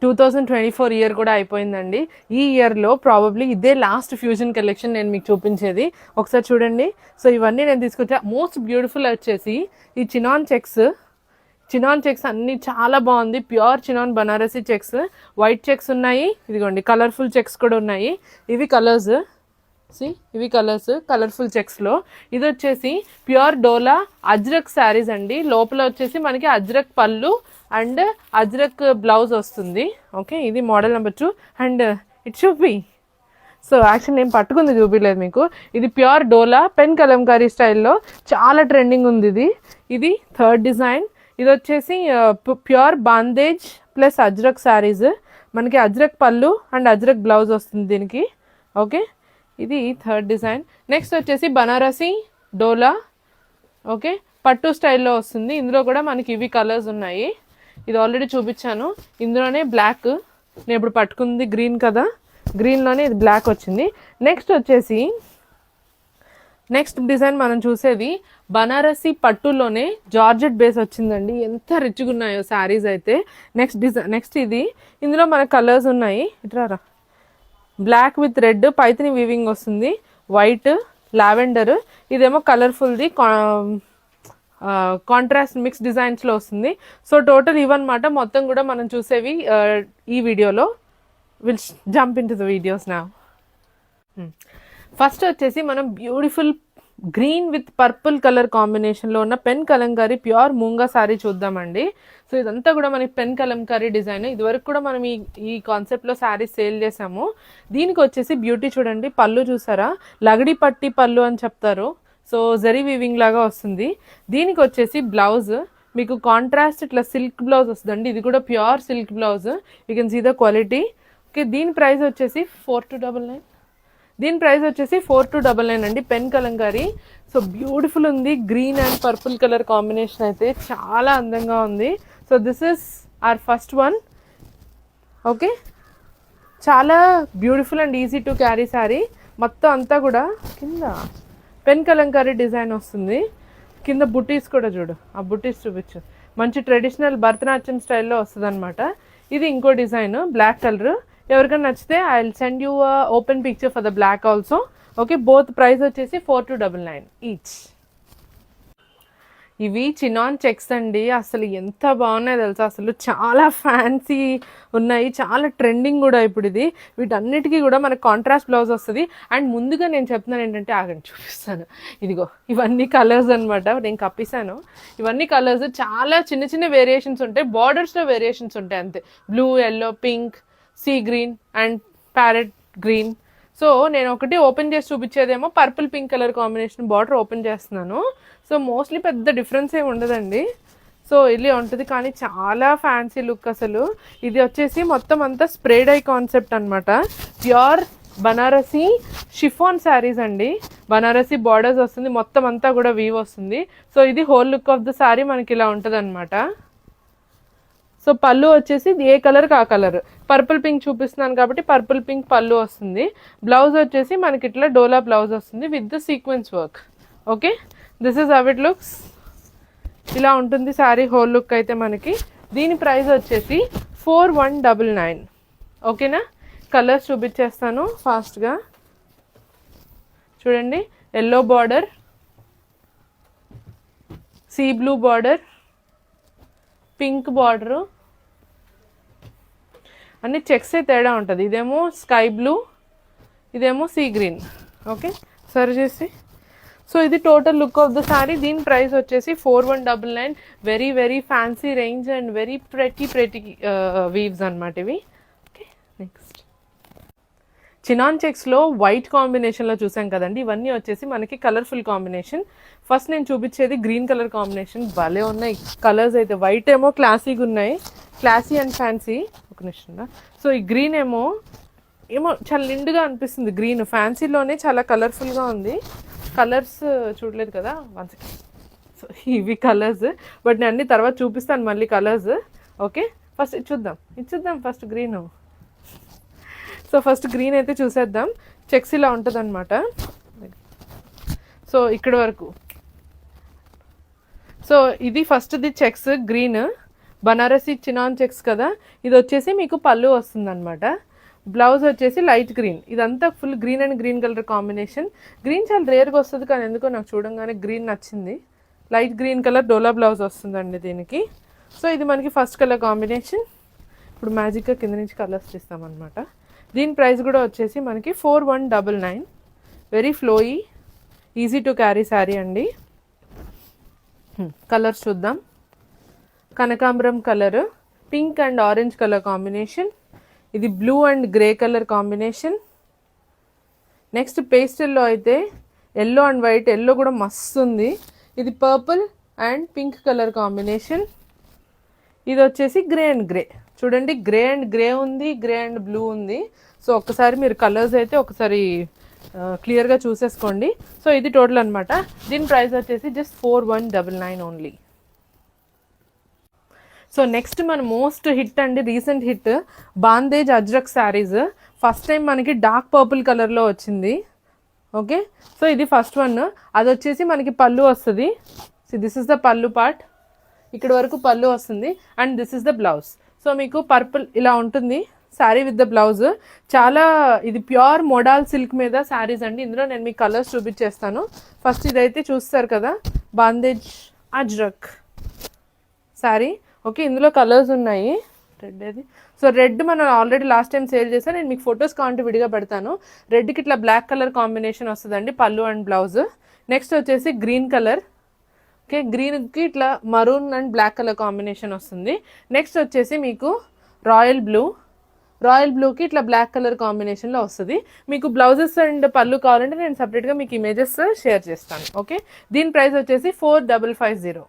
2024 year కూడా అయిపోయిందండి. ఈ ఇయర్లో ప్రాబబ్లీ ఇదే లాస్ట్ ఫ్యూజన్ కలెక్షన్ నేను మీకు చూపించేది. ఒకసారి చూడండి. సో ఇవన్నీ నేను తీసుకొచ్చా. మోస్ట్ బ్యూటిఫుల్ వచ్చేసి ఈ చినాన్ చెక్స్ అన్నీ చాలా బాగుంది. Pure chinon Banarasi checks, white checks ఉన్నాయి. ఇదిగోండి కలర్ఫుల్ చెక్స్ కూడా ఉన్నాయి. ఇవి కలర్స్ కలర్ఫుల్ చెక్స్లో. ఇది వచ్చేసి ప్యూర్ డోలా అజ్రక్ శారీస్ అండి. లోపల వచ్చేసి మనకి అజ్రక్ పళ్ళు అండ్ అజ్రక్ బ్లౌజ్ వస్తుంది. ఓకే, ఇది model number 2 and it should be. So actually నేను పట్టుకుంది చూపించలేదు మీకు. ఇది ప్యూర్ డోలా పెన్ కలంకారీ స్టైల్లో చాలా ట్రెండింగ్ ఉంది. ఇది థర్డ్ డిజైన్. ఇది వచ్చేసి ప్యూర్ బాందేజ్ ప్లస్ అజ్రక్ శారీస్. మనకి అజ్రక్ పళ్ళు అండ్ అజ్రక్ బ్లౌజ్ వస్తుంది దీనికి. ఓకే, ఇది థర్డ్ డిజైన్. నెక్స్ట్ వచ్చేసి బనారసి డోలా. ఓకే, పట్టు స్టైల్లో వస్తుంది. ఇందులో కూడా మనకి ఇవి కలర్స్ ఉన్నాయి. ఇది ఆల్రెడీ చూపించాను. ఇందులోనే బ్లాక్, నేను ఇప్పుడు పట్టుకుంది గ్రీన్ కదా, గ్రీన్లోనే ఇది బ్లాక్ వచ్చింది. నెక్స్ట్ డిజైన్ మనం చూసేది బనారసి పట్టులోనే జార్జెట్ బేస్ వచ్చిందండి. ఎంత రిచ్గా ఉన్నాయో శారీస్ అయితే. నెక్స్ట్ ఇది, ఇందులో మన కలర్స్ ఉన్నాయి. ఇట్రారా, బ్లాక్ విత్ రెడ్ పైథిని వీవింగ్ వస్తుంది, వైట్, లావెండర్. ఇదేమో కలర్ఫుల్ది కాంట్రాస్ట్ మిక్స్ డిజైన్స్లో వస్తుంది. సో టోటల్ ఇవన్నమాట మొత్తం కూడా మనం చూసేవి ఈ వీడియోలో. Will jump in to the videos now. First వచ్చేసి మనం beautiful green with purple colour కాంబినేషన్లో ఉన్న పెన్ కలంకారీ ప్యూర్ మూంగా శారీ చూద్దామండి. సో ఇదంతా కూడా మనకి పెన్ కలంకారీ డిజైన్. ఇదివరకు కూడా మనం ఈ కాన్సెప్ట్లో శారీస్ సేల్ చేసాము. దీనికి వచ్చేసి బ్యూటీ చూడండి, పళ్ళు చూసారా, లగడి పట్టి పళ్ళు అని చెప్తారు. సో జరీ వీవింగ్ లాగా వస్తుంది. దీనికి వచ్చేసి బ్లౌజ్ మీకు కాంట్రాస్ట్ ఇట్లా సిల్క్ బ్లౌజ్ వస్తుందండి. ఇది కూడా pure silk blouse. You can see the quality. Okay, దీని ప్రైస్ వచ్చేసి 4299. దీని ప్రైస్ వచ్చేసి 4299 అండి, పెన్ కలంకారీ. సో బ్యూటిఫుల్ ఉంది. Green and purple colour combination అయితే చాలా అందంగా ఉంది. So this is our first one. Okay, చాలా beautiful and easy to carry sari. మొత్తం అంతా కూడా కింద పెన్ కలంకారీ డిజైన్ వస్తుంది. కింద బుటీస్ కూడా చూడు, ఆ బుటీస్ చూపించు. మంచి ట్రెడిషనల్ భరతనాట్యం స్టైల్లో వస్తుంది అనమాట. ఇది ఇంకో డిజైన్ బ్లాక్ కలర్. ఎవరికైనా నచ్చితే I will send you open picture for the black also. Okay, both price వచ్చేసి 4299 ఈచ్. ఇవి చినాన్ చెక్స్ అండి. అసలు ఎంత బాగున్నాయి తెలుసా, అసలు చాలా ఫ్యాన్సీ ఉన్నాయి, చాలా ట్రెండింగ్ కూడా ఇప్పుడు ఇది. వీటన్నిటికీ కూడా మనకు కాంట్రాస్ట్ బ్లౌజ్ వస్తుంది. అండ్ ముందుగా నేను చెప్తున్నాను ఏంటంటే, ఆగండి చూపిస్తాను. ఇదిగో ఇవన్నీ కలర్స్ అనమాట, నేను కప్పిస్తాను. ఇవన్నీ కలర్స్ చాలా చిన్న చిన్న వేరియేషన్స్ ఉంటాయి, బార్డర్స్లో వేరియేషన్స్ ఉంటాయి అంతే. Blue, yellow, pink, sea green and parrot green. So నేను ఒకటి ఓపెన్ చేసి చూపించేదేమో purple pink colour combination border open చేస్తున్నాను. సో మోస్ట్లీ పెద్ద డిఫరెన్స్ ఏమి ఉండదండి. సో ఇలా ఉంటుంది, కానీ చాలా ఫ్యాన్సీ లుక్ అసలు. ఇది వచ్చేసి మొత్తం అంతా స్ప్రేడ్ ఐ కాన్సెప్ట్ అనమాట. ప్యూర్ బనారసి షిఫాన్ శారీస్ అండి. బనారసి బార్డర్స్ వస్తుంది, మొత్తం అంతా కూడా వీవ్ వస్తుంది. సో ఇది whole look of the sari మనకి ఇలా ఉంటుంది అనమాట. సో పళ్ళు వచ్చేసి ఏ కలర్కి ఆ కలర్. పర్పుల్ పింక్ చూపిస్తున్నాను కాబట్టి పర్పుల్ పింక్ పళ్ళు వస్తుంది. బ్లౌజ్ వచ్చేసి మనకి ఇట్లా డోలా బ్లౌజ్ వస్తుంది with the sequence work. Okay, this is how it looks. ఇలా ఉంటుంది శారీ హోల్ లుక్ అయితే మనకి. దీని ప్రైస్ వచ్చేసి 4199. ఓకేనా, కలర్స్ చూపించేస్తాను ఫాస్ట్గా. చూడండి, yellow border, sea blue border, pink border, అన్ని చెక్సే తేడా ఉంటుంది. ఇదేమో స్కై బ్లూ, ఇదేమో సీ గ్రీన్. ఓకే, సరి చేసి. సో ఇది total look of the sari. దీని ప్రైస్ వచ్చేసి 4199. Very very fancy range and very pretty weaves అనమాట ఇవి. ఓకే, నెక్స్ట్ చినాన్ చెక్స్లో వైట్ కాంబినేషన్లో చూసాం కదండి. ఇవన్నీ వచ్చేసి మనకి కలర్ఫుల్ కాంబినేషన్. ఫస్ట్ నేను చూపించేది గ్రీన్ కలర్ కాంబినేషన్. భలే ఉన్నాయి కలర్స్ అయితే. వైట్ ఏమో క్లాసీగా ఉన్నాయి, క్లాసీ అండ్ ఫ్యాన్సీ. ఒక నిమిషం. సో ఈ గ్రీన్ ఏమో చాలా నిండుగా అనిపిస్తుంది. గ్రీన్ ఫ్యాన్సీలోనే చాలా కలర్ఫుల్గా ఉంది. కలర్స్ చూడలేదు కదా, వన్ సెకండ్. సో ఇవి కలర్స్, బట్ నేను అన్ని తర్వాత చూపిస్తాను మళ్ళీ కలర్స్. ఓకే, ఫస్ట్ ఇచ్చుద్దాం first green. So first green అయితే చూసేద్దాం. చెక్స్ ఇలా ఉంటుంది అనమాట. సో ఇక్కడ వరకు. సో ఇది ఫస్ట్ది checks green. Banarasi chinon checks కదా, ఇది వచ్చేసి మీకు పళ్ళు వస్తుందన్నమాట. బ్లౌజ్ వచ్చేసి లైట్ గ్రీన్, ఇదంతా full green and green colour combination. Green చాలా రేర్గా వస్తుంది కానీ ఎందుకో నాకు చూడంగానే గ్రీన్ నచ్చింది. లైట్ గ్రీన్ కలర్ డోలా బ్లౌజ్ వస్తుందండి దీనికి. సో ఇది మనకి ఫస్ట్ కలర్ కాంబినేషన్. ఇప్పుడు మ్యాజిక్గా కింద నుంచి కలర్స్ తీస్తామన్నమాట. దీని ప్రైస్ కూడా వచ్చేసి మనకి 4199. Very flowy, easy to carry sari అండి. కలర్స్ చూద్దాం. కనకాంబరం colour, pink and orange colour combination. ఇది blue and grey colour combination. Next పేస్టల్లో అయితే ఎల్లో అండ్ వైట్, ఎల్లో కూడా మస్తు ఉంది. ఇది purple and pink colour combination. ఇది వచ్చేసి గ్రే అండ్ గ్రే, చూడండి గ్రే అండ్ గ్రే ఉంది, గ్రే అండ్ బ్లూ ఉంది. సో ఒక్కసారి మీరు కలర్స్ అయితే ఒకసారి క్లియర్గా చూసేసుకోండి. సో ఇది టోటల్ అనమాట. దీని ప్రైస్ వచ్చేసి జస్ట్ 4199 ఓన్లీ. సో నెక్స్ట్ మన మోస్ట్ హిట్ అండి, recent hit, bandhej ajrak saris. First time మనకి డార్క్ పర్పుల్ కలర్లో వచ్చింది. ఓకే, సో ఇది ఫస్ట్ వన్. అది వచ్చేసి మనకి పళ్ళు వస్తుంది. సో దిస్ ఇస్ ద పళ్ళు పార్ట్, ఇక్కడ వరకు పళ్ళు వస్తుంది and this is the blouse. So మీకు పర్పుల్ ఇలా ఉంటుంది శారీ విత్ ద బ్లౌజ్. చాలా ఇది ప్యూర్ మోడాల్ సిల్క్ మీద శారీస్ అండి. ఇందులో నేను మీకు కలర్స్ చూపించేస్తాను. ఫస్ట్ ఇదైతే చూస్తారు కదా, బాందేజ్ అజ్రక్ శారీ. ఓకే, ఇందులో కలర్స్ ఉన్నాయి. రెడ్ అది, సో రెడ్ మనం ఆల్రెడీ లాస్ట్ టైం సేల్ చేస్తాను. నేను మీకు ఫొటోస్ కావాలంటే విడిగా పెడతాను. రెడ్కి ఇట్లా బ్లాక్ కలర్ కాంబినేషన్ వస్తుందండి పళ్ళు అండ్ బ్లౌజ్. నెక్స్ట్ వచ్చేసి గ్రీన్ కలర్. ఓకే, గ్రీన్కి ఇట్లా maroon and black colour combination వస్తుంది. నెక్స్ట్ వచ్చేసి మీకు రాయల్ బ్లూ, రాయల్ బ్లూకి ఇట్లా బ్లాక్ కలర్ కాంబినేషన్లో వస్తుంది. మీకు బ్లౌజెస్ అండ్ పళ్ళు కావాలంటే నేను సపరేట్గా మీకు ఇమేజెస్ షేర్ చేస్తాను. ఓకే, దీని ప్రైస్ వచ్చేసి 4550.